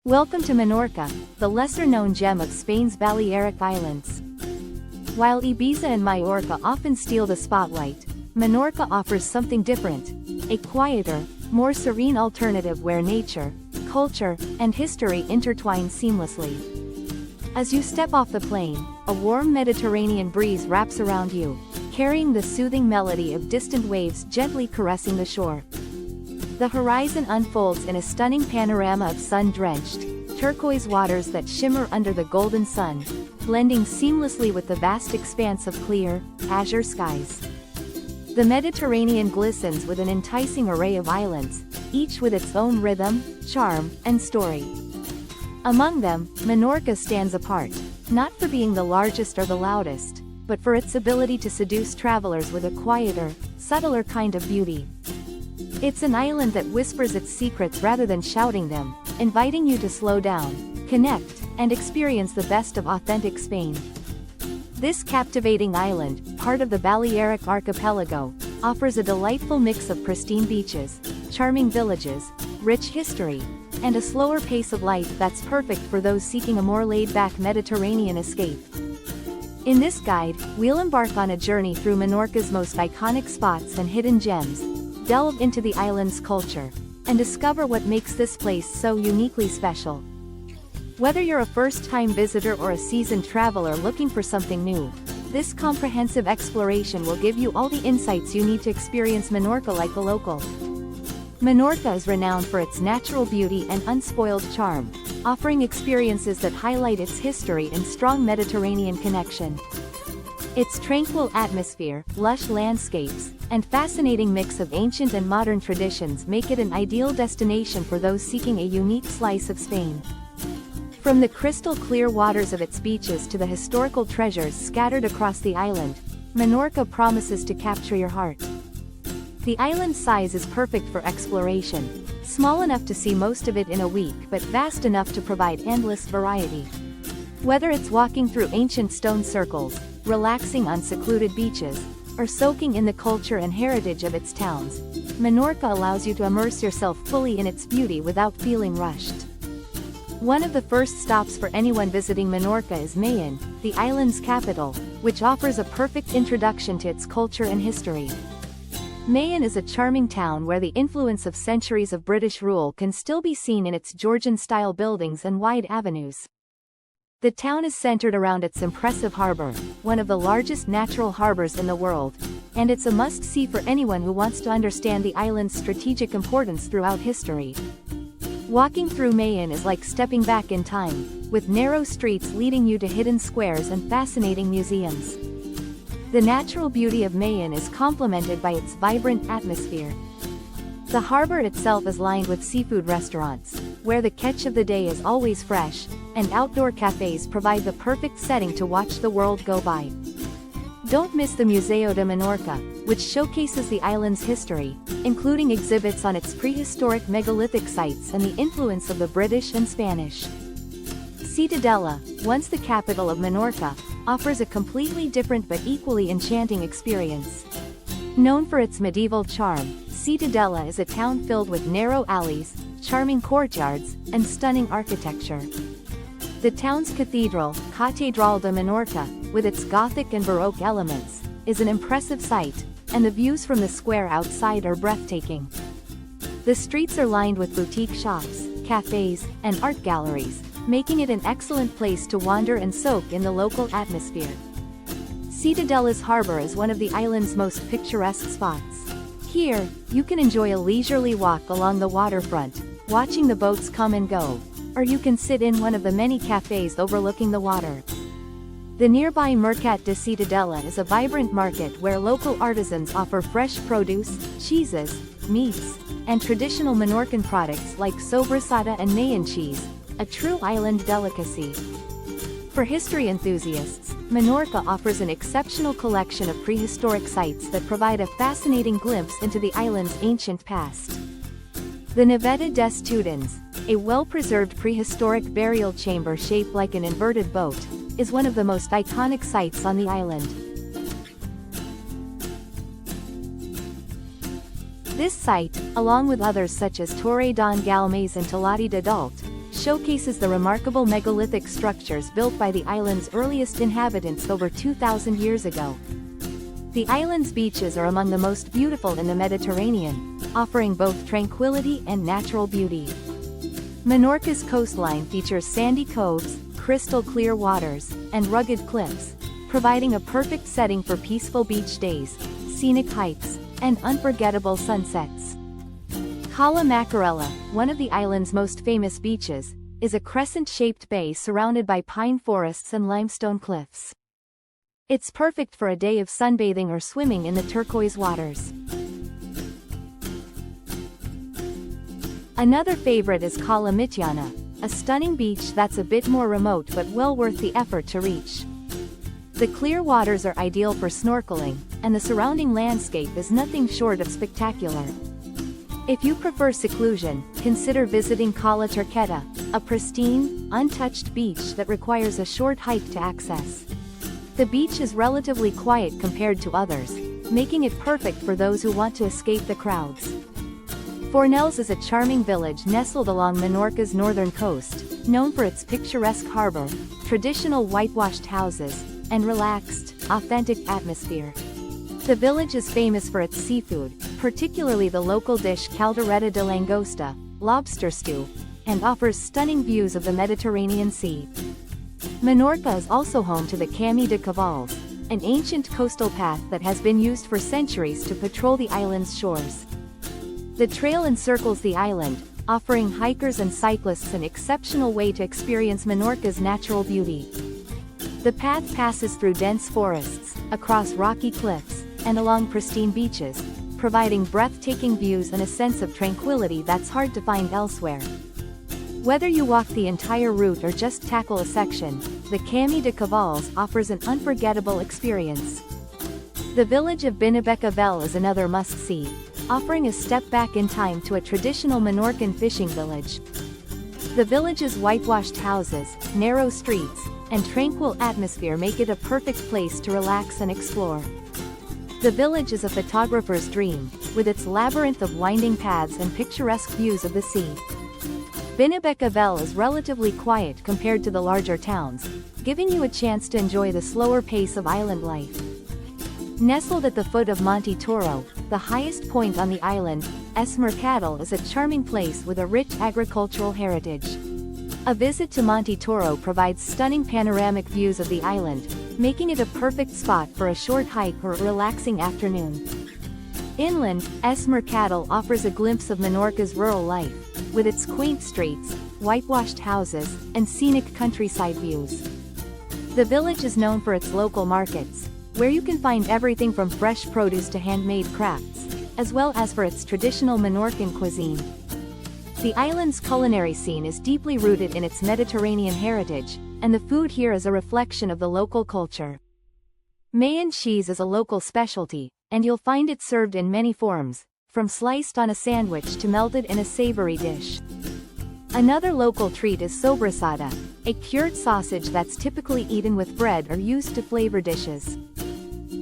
Welcome to Menorca, the lesser-known gem of Spain's Balearic Islands. While Ibiza and Mallorca often steal the spotlight, Menorca offers something different, a quieter, more serene alternative where nature, culture, and history intertwine seamlessly. As you step off the plane, a warm Mediterranean breeze wraps around you, carrying the soothing melody of distant waves gently caressing the shore. The horizon unfolds in a stunning panorama of sun-drenched, turquoise waters that shimmer under the golden sun, blending seamlessly with the vast expanse of clear, azure skies. The Mediterranean glistens with an enticing array of islands, each with its own rhythm, charm, and story. Among them, Menorca stands apart, not for being the largest or the loudest, but for its ability to seduce travelers with a quieter, subtler kind of beauty. It's an island that whispers its secrets rather than shouting them, inviting you to slow down, connect, and experience the best of authentic Spain. This captivating island, part of the Balearic Archipelago, offers a delightful mix of pristine beaches, charming villages, rich history, and a slower pace of life that's perfect for those seeking a more laid-back Mediterranean escape. In this guide, we'll embark on a journey through Menorca's most iconic spots and hidden gems, delve into the island's culture, and discover what makes this place so uniquely special. Whether you're a first-time visitor or a seasoned traveler looking for something new, this comprehensive exploration will give you all the insights you need to experience Menorca like a local. Menorca is renowned for its natural beauty and unspoiled charm, offering experiences that highlight its history and strong Mediterranean connection. Its tranquil atmosphere, lush landscapes, and fascinating mix of ancient and modern traditions make it an ideal destination for those seeking a unique slice of Spain. From the crystal-clear waters of its beaches to the historical treasures scattered across the island, Menorca promises to capture your heart. The island's size is perfect for exploration, small enough to see most of it in a week but vast enough to provide endless variety. Whether it's walking through ancient stone circles, relaxing on secluded beaches, or soaking in the culture and heritage of its towns, Menorca allows you to immerse yourself fully in its beauty without feeling rushed. One of the first stops for anyone visiting Menorca is Mahón, the island's capital, which offers a perfect introduction to its culture and history. Mahón is a charming town where the influence of centuries of British rule can still be seen in its Georgian-style buildings and wide avenues. The town is centered around its impressive harbor, one of the largest natural harbors in the world, and it's a must-see for anyone who wants to understand the island's strategic importance throughout history. Walking through Mahón is like stepping back in time, with narrow streets leading you to hidden squares and fascinating museums. The natural beauty of Mahón is complemented by its vibrant atmosphere. The harbor itself is lined with seafood restaurants, where the catch of the day is always fresh, and outdoor cafes provide the perfect setting to watch the world go by. Don't miss the Museo de Menorca, which showcases the island's history, including exhibits on its prehistoric megalithic sites and the influence of the British and Spanish. Ciutadella, once the capital of Menorca, offers a completely different but equally enchanting experience. Known for its medieval charm, Ciutadella is a town filled with narrow alleys, charming courtyards, and stunning architecture. The town's cathedral, Catedral de Menorca, with its Gothic and Baroque elements, is an impressive sight, and the views from the square outside are breathtaking. The streets are lined with boutique shops, cafes, and art galleries, making it an excellent place to wander and soak in the local atmosphere. Ciutadella's harbor is one of the island's most picturesque spots. Here, you can enjoy a leisurely walk along the waterfront, watching the boats come and go, or you can sit in one of the many cafes overlooking the water. The nearby Mercat de Ciutadella is a vibrant market where local artisans offer fresh produce, cheeses, meats, and traditional Menorcan products like sobrasada and Mahón cheese, a true island delicacy. For history enthusiasts, Menorca offers an exceptional collection of prehistoric sites that provide a fascinating glimpse into the island's ancient past. The Naveta des Tudens, a well-preserved prehistoric burial chamber shaped like an inverted boat, is one of the most iconic sites on the island. This site, along with others such as Torre don Galmes and Talati de Dalt, showcases the remarkable megalithic structures built by the island's earliest inhabitants over 2,000 years ago. The island's beaches are among the most beautiful in the Mediterranean, offering both tranquility and natural beauty. Menorca's coastline features sandy coves, crystal clear waters, and rugged cliffs, providing a perfect setting for peaceful beach days, scenic hikes, and unforgettable sunsets. Cala Mitjana, one of the island's most famous beaches, is a crescent-shaped bay surrounded by pine forests and limestone cliffs. It's perfect for a day of sunbathing or swimming in the turquoise waters. Another favorite is Cala Mitjana, a stunning beach that's a bit more remote but well worth the effort to reach. The clear waters are ideal for snorkeling, and the surrounding landscape is nothing short of spectacular. If you prefer seclusion, consider visiting Cala Teta, a pristine, untouched beach that requires a short hike to access. The beach is relatively quiet compared to others, making it perfect for those who want to escape the crowds. Fornells is a charming village nestled along Menorca's northern coast, known for its picturesque harbor, traditional whitewashed houses, and relaxed, authentic atmosphere. The village is famous for its seafood, particularly the local dish caldereta de langosta, lobster stew, and offers stunning views of the Mediterranean Sea. Minorca is also home to the Cami de Cavalls, an ancient coastal path that has been used for centuries to patrol the island's shores. The trail encircles the island, offering hikers and cyclists an exceptional way to experience Menorca's natural beauty. The path passes through dense forests, across rocky cliffs, and along pristine beaches, providing breathtaking views and a sense of tranquility that's hard to find elsewhere. Whether you walk the entire route or just tackle a section, the Cami de Cavalls offers an unforgettable experience. The village of Binibeca is another must-see, offering a step back in time to a traditional Menorcan fishing village. The village's whitewashed houses, narrow streets, and tranquil atmosphere make it a perfect place to relax and explore. The village is a photographer's dream, with its labyrinth of winding paths and picturesque views of the sea. Binibeca is relatively quiet compared to the larger towns, giving you a chance to enjoy the slower pace of island life. Nestled at the foot of Monte Toro, the highest point on the island, Mercadal is a charming place with a rich agricultural heritage. A visit to Monte Toro provides stunning panoramic views of the island, making it a perfect spot for a short hike or a relaxing afternoon. Inland, Mercadal offers a glimpse of Menorca's rural life, with its quaint streets, whitewashed houses, and scenic countryside views. The village is known for its local markets, where you can find everything from fresh produce to handmade crafts, as well as for its traditional Menorcan cuisine. The island's culinary scene is deeply rooted in its Mediterranean heritage, and the food here is a reflection of the local culture. Mahón cheese is a local specialty, and you'll find it served in many forms, from sliced on a sandwich to melted in a savory dish. Another local treat is sobrasada, a cured sausage that's typically eaten with bread or used to flavor dishes.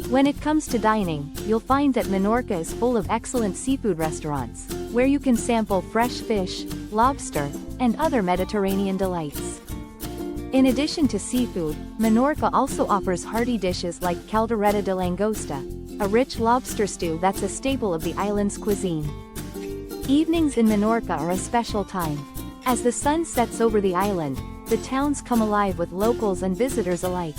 When it comes to dining, you'll find that Menorca is full of excellent seafood restaurants, where you can sample fresh fish, lobster, and other Mediterranean delights. In addition to seafood, Menorca also offers hearty dishes like caldereta de langosta, a rich lobster stew that's a staple of the island's cuisine. Evenings in Menorca are a special time. As the sun sets over the island, the towns come alive with locals and visitors alike.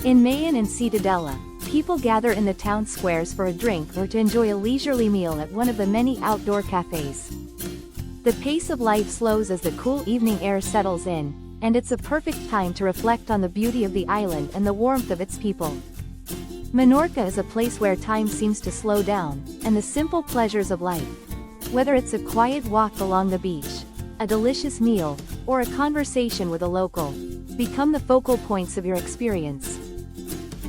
In Mahón and Ciutadella, people gather in the town squares for a drink or to enjoy a leisurely meal at one of the many outdoor cafes. The pace of life slows as the cool evening air settles in, and it's a perfect time to reflect on the beauty of the island and the warmth of its people. Menorca is a place where time seems to slow down, and the simple pleasures of life, whether it's a quiet walk along the beach, a delicious meal, or a conversation with a local, become the focal points of your experience.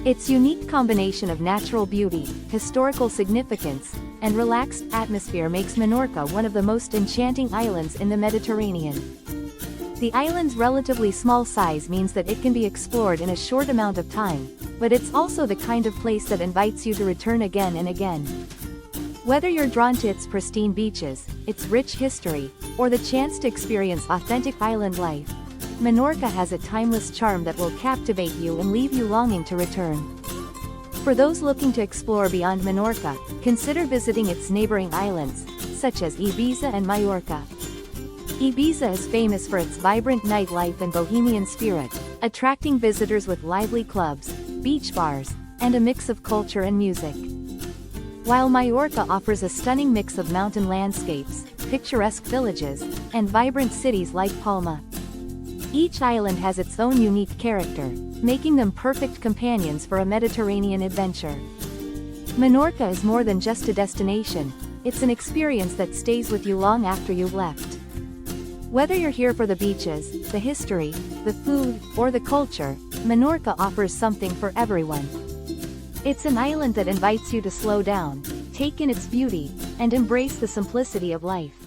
Its unique combination of natural beauty, historical significance, and relaxed atmosphere makes Menorca one of the most enchanting islands in the Mediterranean. The island's relatively small size means that it can be explored in a short amount of time, but it's also the kind of place that invites you to return again and again. Whether you're drawn to its pristine beaches, its rich history, or the chance to experience authentic island life, Minorca has a timeless charm that will captivate you and leave you longing to return. For those looking to explore beyond Minorca, consider visiting its neighboring islands, such as Ibiza and Mallorca. Ibiza is famous for its vibrant nightlife and bohemian spirit, attracting visitors with lively clubs, beach bars, and a mix of culture and music. While Mallorca offers a stunning mix of mountain landscapes, picturesque villages, and vibrant cities like Palma. Each island has its own unique character, making them perfect companions for a Mediterranean adventure. Minorca is more than just a destination, it's an experience that stays with you long after you've left. Whether you're here for the beaches, the history, the food, or the culture, Minorca offers something for everyone. It's an island that invites you to slow down, take in its beauty, and embrace the simplicity of life.